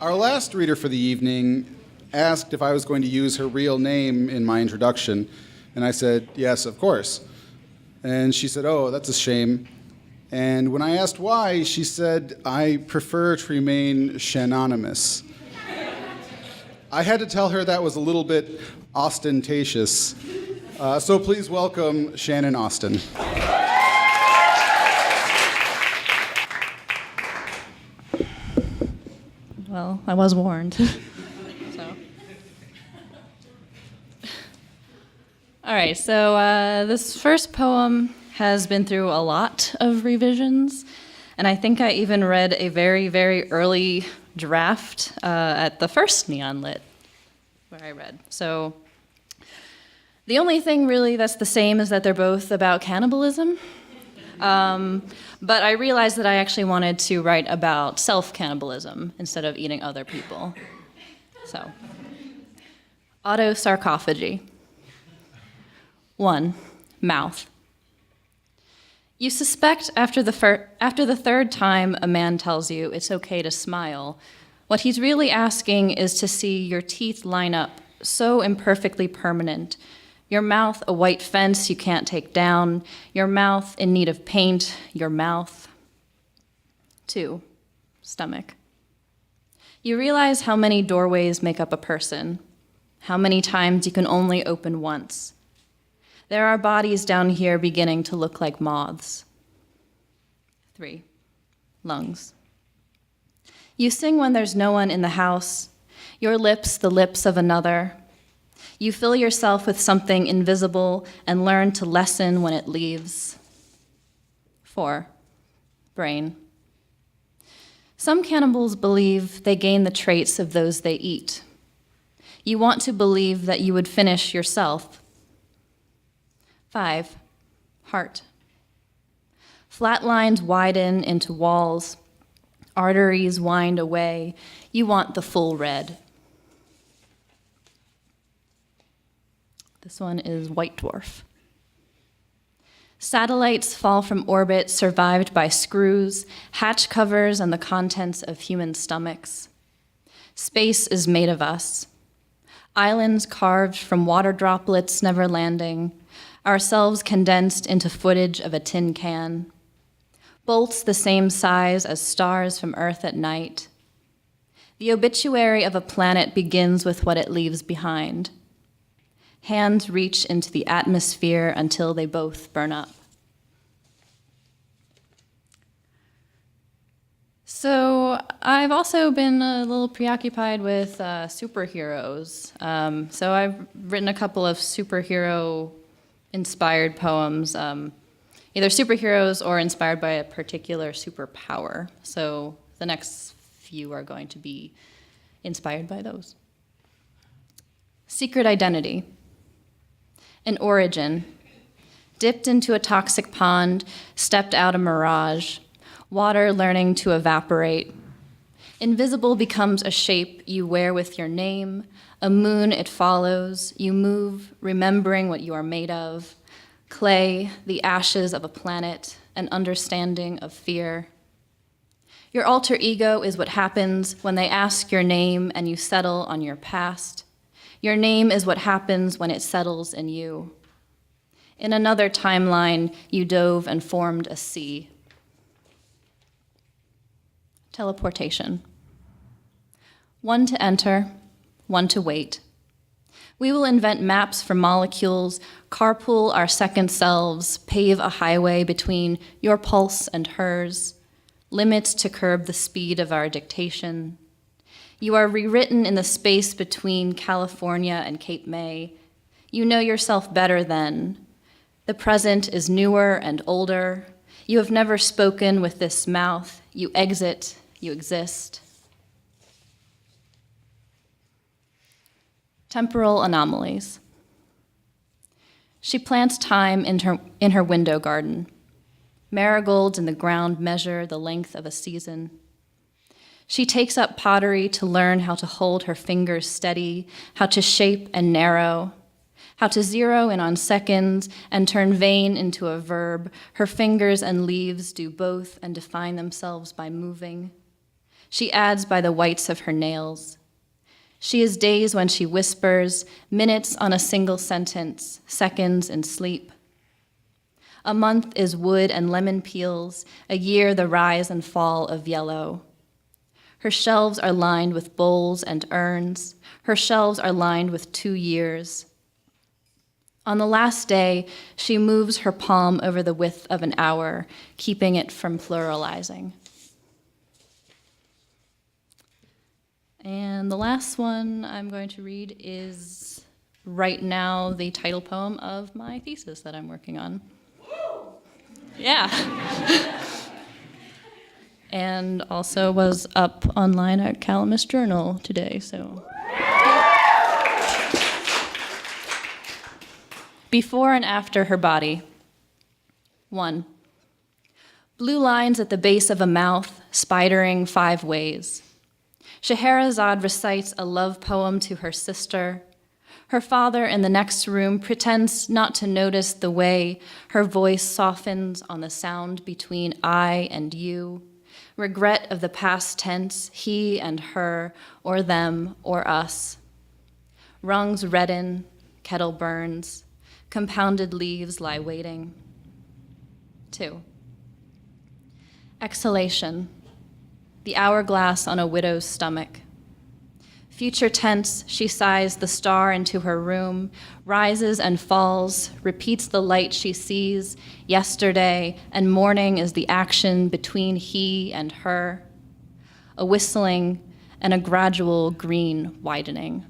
Our last reader for the evening asked if I was going to use her real name in my introduction, and I said, yes, of course. And she said, oh, that's a shame. And when I asked why, she said, I prefer to remain Shannonymous. I had to tell her that was a little bit ostentatious. So please welcome Shannon Austin. Well, I was warned. All right, so this first poem has been through a lot of revisions, and I think I even read a very, very early draft at the first Neon Lit where I read. So the only thing really that's the same is that they're both about cannibalism. But I realized that I actually wanted to write about self-cannibalism instead of eating other people. So, autosarcophagy. 1. Mouth. You suspect after the third time a man tells you it's okay to smile, what he's really asking is to see your teeth line up, so imperfectly permanent, your mouth a white fence you can't take down, your mouth in need of paint, your mouth. 2. Stomach. You realize how many doorways make up a person, how many times you can only open once. There are bodies down here beginning to look like moths. 3. Lungs. You sing when there's no one in the house, your lips the lips of another. You fill yourself with something invisible and learn to lessen when it leaves. 4. Brain. Some cannibals believe they gain the traits of those they eat. You want to believe that you would finish yourself. 5. Heart. Flat lines widen into walls. Arteries wind away. You want the full red. This one is white dwarf. Satellites fall from orbit survived by screws, hatch covers, and the contents of human stomachs. Space is made of us. Islands carved from water droplets never landing, ourselves condensed into footage of a tin can. Bolts the same size as stars from Earth at night. The obituary of a planet begins with what it leaves behind. Hands reach into the atmosphere until they both burn up. So I've also been a little preoccupied with superheroes. So I've written a couple of superhero-inspired poems, either superheroes or inspired by a particular superpower. So the next few are going to be inspired by those. Secret identity. An origin. Dipped into a toxic pond, stepped out a mirage. Water learning to evaporate. Invisible becomes a shape you wear with your name. A moon it follows. You move, remembering what you are made of. Clay, the ashes of a planet, an understanding of fear. Your alter ego is what happens when they ask your name and you settle on your past. Your name is what happens when it settles in you. In another timeline, you dove and formed a sea. Teleportation. 1 to enter, 1 to wait. We will invent maps for molecules, carpool our second selves, pave a highway between your pulse and hers, limits to curb the speed of our dictation. You are rewritten in the space between California and Cape May. You know yourself better then. The present is newer and older. You have never spoken with this mouth. You exit, you exist. Temporal anomalies. She plants thyme in her window garden. Marigolds in the ground measure the length of a season. She takes up pottery to learn how to hold her fingers steady, how to shape and narrow, how to zero in on seconds and turn vain into a verb. Her fingers and leaves do both and define themselves by moving. She adds by the whites of her nails. She is days when she whispers, minutes on a single sentence, seconds in sleep. A month is wood and lemon peels, a year the rise and fall of yellow. Her shelves are lined with bowls and urns. Her shelves are lined with 2 years. On the last day, she moves her palm over the width of an hour, keeping it from pluralizing. And the last one I'm going to read is right now the title poem of my thesis that I'm working on. Yeah. And also was up online at Calamus Journal today, so. Before and after her body. 1. Blue lines at the base of a mouth, spidering 5 ways. Scheherazade recites a love poem to her sister. Her father in the next room pretends not to notice the way her voice softens on the sound between I and you. Regret of the past tense, he and her, or them, or us. Rungs redden, kettle burns, compounded leaves lie waiting. 2. Exhalation, the hourglass on a widow's stomach. Future tense, she sighs the star into her room, rises and falls, repeats the light she sees yesterday, and morning is the action between he and her. A whistling and a gradual green widening.